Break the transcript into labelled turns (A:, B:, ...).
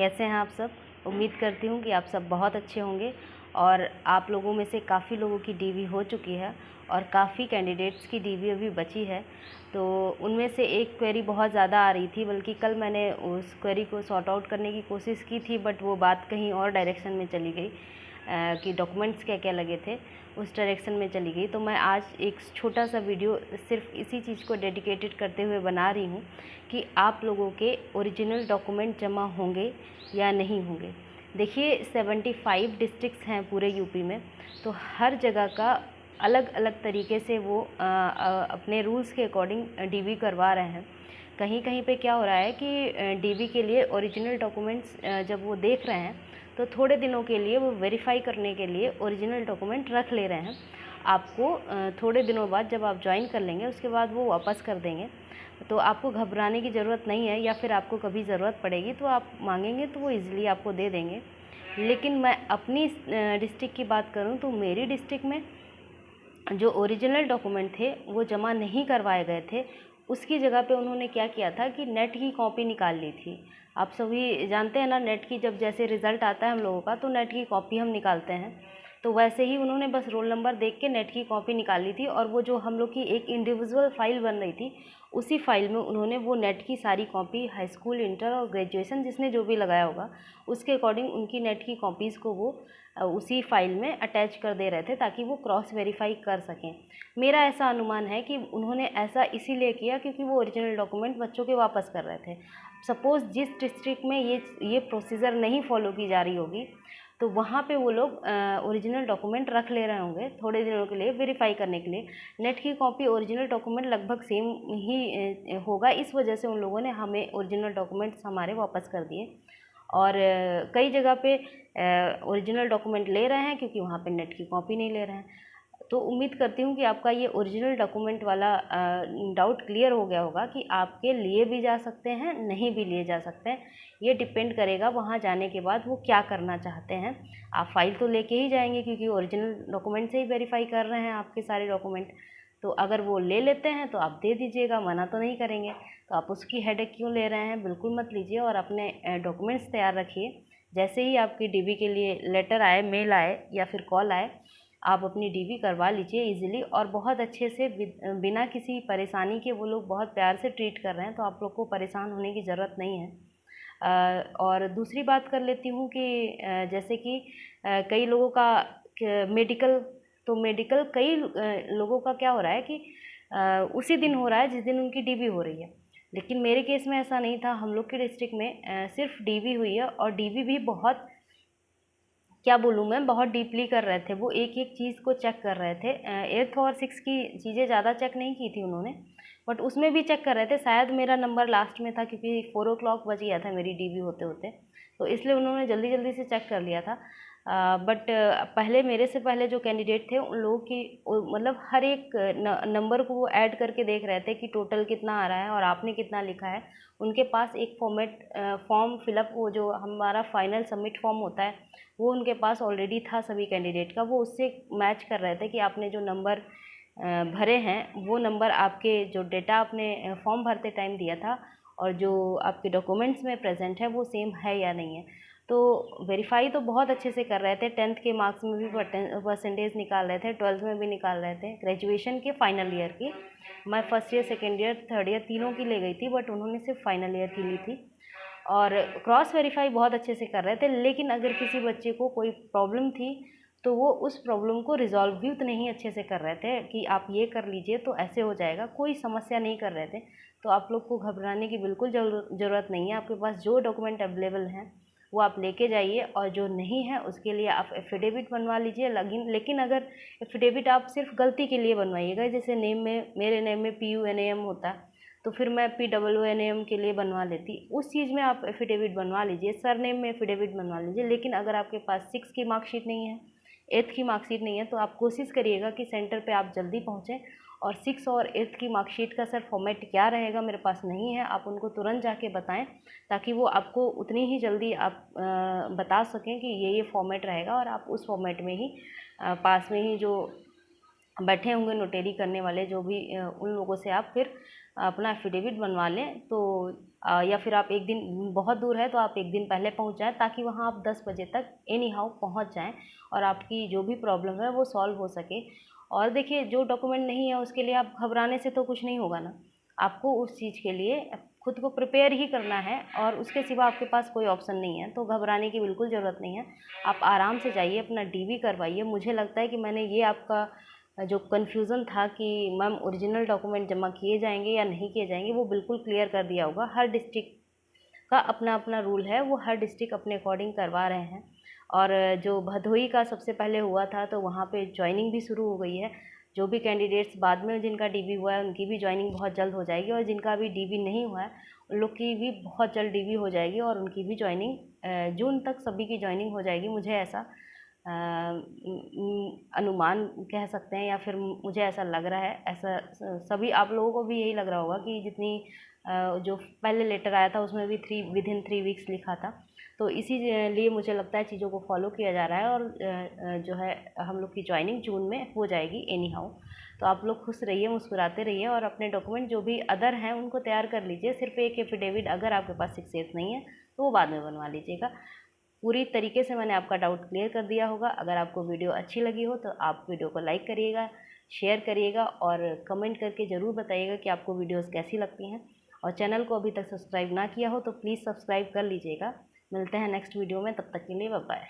A: कैसे हैं आप सब। उम्मीद करती हूँ कि आप सब बहुत अच्छे होंगे और आप लोगों में से काफ़ी लोगों की डीवी हो चुकी है और काफ़ी कैंडिडेट्स की डीवी अभी बची है। तो उनमें से एक क्वेरी बहुत ज़्यादा आ रही थी, बल्कि कल मैंने उस क्वेरी को सॉर्ट आउट करने की कोशिश की थी, बट वो बात कहीं और डायरेक्शन में चली गई कि डॉक्यूमेंट्स क्या क्या लगे थे, उस डायरेक्शन में चली गई। तो मैं आज एक छोटा सा वीडियो सिर्फ इसी चीज़ को डेडिकेटेड करते हुए बना रही हूँ कि आप लोगों के ओरिजिनल डॉक्यूमेंट जमा होंगे या नहीं होंगे। देखिए 75 डिस्ट्रिक्ट्स हैं पूरे यूपी में, तो हर जगह का अलग अलग तरीके से वो अपने रूल्स के अकॉर्डिंग डीवी करवा रहे हैं। कहीं कहीं पे क्या हो रहा है कि डीवी के लिए ओरिजिनल डॉक्यूमेंट्स जब वो देख रहे हैं तो थोड़े दिनों के लिए वो वेरीफाई करने के लिए ओरिजिनल डॉक्यूमेंट रख ले रहे हैं। आपको थोड़े दिनों बाद जब आप ज्वाइन कर लेंगे उसके बाद वो वापस कर देंगे, तो आपको घबराने की ज़रूरत नहीं है। या फिर आपको कभी ज़रूरत पड़ेगी तो आप मांगेंगे तो वो ईज़िली आपको दे देंगे। लेकिन मैं अपनी डिस्ट्रिक्ट की बात करूं तो मेरी डिस्ट्रिक्ट में जो ओरिजिनल डॉक्यूमेंट थे वो जमा नहीं करवाए गए थे। उसकी जगह पे उन्होंने क्या किया था कि नेट की कॉपी निकाल ली थी। आप सभी जानते हैं ना, नेट की जब जैसे रिज़ल्ट आता है हम लोगों का तो नेट की कॉपी हम निकालते हैं, तो वैसे ही उन्होंने बस रोल नंबर देख के नेट की कॉपी निकाल ली थी। और वो जो हम लोग की एक इंडिविजुअल फ़ाइल बन रही थी, उसी फाइल में उन्होंने वो नेट की सारी कॉपी, हाई स्कूल, इंटर और ग्रेजुएशन जिसने जो भी लगाया होगा उसके अकॉर्डिंग उनकी नेट की कॉपीज़ को वो उसी फाइल में अटैच कर दे रहे थे ताकि वो क्रॉस वेरीफाई कर सकें। मेरा ऐसा अनुमान है कि उन्होंने ऐसा इसीलिए किया क्योंकि वो ओरिजिनल डॉक्यूमेंट बच्चों के वापस कर रहे थे। सपोज़ जिस डिस्ट्रिक्ट में ये प्रोसीजर नहीं फॉलो की जा रही होगी तो वहाँ पे वो लोग ओरिजिनल डॉक्यूमेंट रख ले रहे होंगे थोड़े दिनों के लिए वेरीफाई करने के लिए। नेट की कॉपी ओरिजिनल डॉक्यूमेंट लगभग सेम ही होगा, इस वजह से उन लोगों ने हमें ओरिजिनल डॉक्यूमेंट्स हमारे वापस कर दिए। और कई जगह पे ओरिजिनल डॉक्यूमेंट ले रहे हैं क्योंकि वहाँ पे नेट की कॉपी नहीं ले रहे हैं। तो उम्मीद करती हूँ कि आपका ये ओरिजिनल डॉक्यूमेंट वाला डाउट क्लियर हो गया होगा कि आपके लिए भी जा सकते हैं, नहीं भी लिए जा सकते हैं। ये डिपेंड करेगा वहाँ जाने के बाद वो क्या करना चाहते हैं। आप फाइल तो लेके ही जाएंगे क्योंकि ओरिजिनल डॉक्यूमेंट से ही वेरीफाई कर रहे हैं आपके सारे डॉक्यूमेंट। तो अगर वो ले लेते हैं तो आप दे दीजिएगा, मना तो नहीं करेंगे। तो आप उसकी हेडेक क्यों ले रहे हैं, बिल्कुल मत लीजिए और अपने डॉक्यूमेंट्स तैयार रखिए। जैसे ही आपकी डीवी के लिए लेटर आए, मेल आए या फिर कॉल आए, आप अपनी डीवी करवा लीजिए इजीली और बहुत अच्छे से बिना किसी परेशानी के। वो लोग बहुत प्यार से ट्रीट कर रहे हैं, तो आप लोग को परेशान होने की ज़रूरत नहीं है। और दूसरी बात कर लेती हूँ कि जैसे कि कई लोगों का मेडिकल, तो मेडिकल कई लोगों का क्या हो रहा है कि उसी दिन हो रहा है जिस दिन उनकी डीवी हो रही है। लेकिन मेरे केस में ऐसा नहीं था। हम लोग के डिस्ट्रिक्ट में सिर्फ डीवी हुई है और डीवी भी बहुत, क्या बोलूँ मैं, बहुत डीपली कर रहे थे। वो एक एक चीज़ को चेक कर रहे थे। 8th और 6th की चीज़ें ज़्यादा चेक नहीं की थी उन्होंने, बट उसमें भी चेक कर रहे थे। शायद मेरा नंबर लास्ट में था क्योंकि 4 o'clock बज गया था मेरी डीवी होते होते, तो इसलिए उन्होंने जल्दी जल्दी से चेक कर लिया था। बट पहले मेरे से पहले जो कैंडिडेट थे उन लोगों की मतलब हर एक नंबर को वो ऐड करके देख रहे थे कि टोटल कितना आ रहा है और आपने कितना लिखा है। उनके पास एक फॉर्म फिलअप, वो जो हमारा फाइनल सबमिट फॉर्म होता है, वो उनके पास ऑलरेडी था सभी कैंडिडेट का। वो उससे मैच कर रहे थे कि आपने जो नंबर भरे हैं वो नंबर आपके जो डेटा आपने फॉर्म भरते टाइम दिया था और जो आपके डॉक्यूमेंट्स में प्रेजेंट है वो सेम है या नहीं है। तो वेरीफाई तो बहुत अच्छे से कर रहे थे। 10th के मार्क्स में भी परसेंटेज निकाल रहे थे, 12th में भी निकाल रहे थे, ग्रेजुएशन के फाइनल ईयर की। मैं first year, second year, third year तीनों की ले गई थी, बट उन्होंने सिर्फ फाइनल ईयर की ली थी। और क्रॉस वेरीफाई बहुत अच्छे से कर रहे थे। लेकिन अगर किसी बच्चे को कोई प्रॉब्लम थी तो वो उस प्रॉब्लम को रिजॉल्व भी उतने ही अच्छे से कर रहे थे कि आप ये कर लीजिए तो ऐसे हो जाएगा, कोई समस्या नहीं कर रहे थे। तो आप लोग को घबराने की बिल्कुल ज़रूरत नहीं है। आपके पास जो डॉक्यूमेंट अवेलेबल हैं वो आप लेके जाइए और जो नहीं है उसके लिए आप एफिडेविट बनवा लीजिए। लेकिन अगर एफिडेविट आप सिर्फ गलती के लिए बनवाइएगा, जैसे नेम में, मेरे नेम में PUNAM होता है तो फिर मैं PWNAM के लिए बनवा लेती, उस चीज़ में आप एफिडेविट बनवा लीजिए। सरनेम में एफिडेविट बनवा लीजिए। लेकिन अगर आपके पास 6 की मार्कशीट नहीं है, 8th की मार्कशीट नहीं है, तो आप कोशिश करिएगा कि सेंटर पे आप जल्दी पहुँचें। और 6 और 8th की मार्कशीट का सर फॉर्मेट क्या रहेगा मेरे पास नहीं है, आप उनको तुरंत जाके बताएं ताकि वो आपको उतनी ही जल्दी आप बता सकें कि ये फॉर्मेट रहेगा और आप उस फॉर्मेट में ही पास में ही जो बैठे होंगे नोटेरी करने वाले जो भी, उन लोगों से आप फिर अपना एफिडेविट बनवा लें। तो या फिर आप एक दिन बहुत दूर है तो आप एक दिन पहले पहुंच जाएं, ताकि वहां आप 10 बजे तक एनी हाउ पहुँच जाएं और आपकी जो भी प्रॉब्लम है वो सॉल्व हो सके। और देखिए, जो डॉक्यूमेंट नहीं है उसके लिए आप घबराने से तो कुछ नहीं होगा ना। आपको उस चीज़ के लिए खुद को प्रिपेयर ही करना है और उसके सिवा आपके पास कोई ऑप्शन नहीं है, तो घबराने की बिल्कुल ज़रूरत नहीं है। आप आराम से जाइए, अपना डीवी करवाइए। मुझे लगता है कि मैंने ये आपका जो कन्फ्यूज़न था कि मैम ओरिजिनल डॉक्यूमेंट जमा किए जाएंगे या नहीं किए जाएंगे, वो बिल्कुल क्लियर कर दिया होगा। हर डिस्ट्रिक्ट का अपना अपना रूल है, वो हर डिस्ट्रिक्ट अपने अकॉर्डिंग करवा रहे हैं। और जो भदोही का सबसे पहले हुआ था तो वहाँ पे ज्वाइनिंग भी शुरू हो गई है। जो भी कैंडिडेट्स बाद में जिनका डीवी हुआ है उनकी भी ज्वाइनिंग बहुत जल्द हो जाएगी, और जिनका अभी डीवी नहीं हुआ है उन लोग की भी बहुत जल्द डीवी हो जाएगी और उनकी भी ज्वाइनिंग जून तक सभी की ज्वाइनिंग हो जाएगी। मुझे ऐसा अनुमान कह सकते हैं, या फिर मुझे ऐसा लग रहा है। ऐसा सभी आप लोगों को भी यही लग रहा होगा कि जितनी जो पहले लेटर आया था उसमें भी विदिन 3 वीक्स लिखा था। तो इसी लिए मुझे लगता है चीज़ों को फॉलो किया जा रहा है, और जो है हम लोग की ज्वाइनिंग जून में हो जाएगी एनी हाउ। तो आप लोग खुश रहिए, मुस्कुराते रहिए, और अपने डॉक्यूमेंट जो भी अदर हैं उनको तैयार कर लीजिए। सिर्फ एक एफिडेविट अगर आपके पास सक्सेस नहीं है तो वो बाद में बनवा लीजिएगा। पूरी तरीके से मैंने आपका डाउट क्लियर कर दिया होगा। अगर आपको वीडियो अच्छी लगी हो तो आप वीडियो को लाइक करिएगा, शेयर करिएगा, और कमेंट करके ज़रूर बताइएगा कि आपको वीडियोस कैसी लगती हैं। और चैनल को अभी तक सब्सक्राइब ना किया हो तो प्लीज़ सब्सक्राइब कर लीजिएगा। मिलते हैं नेक्स्ट वीडियो में, तब तक के लिए बाय बाय।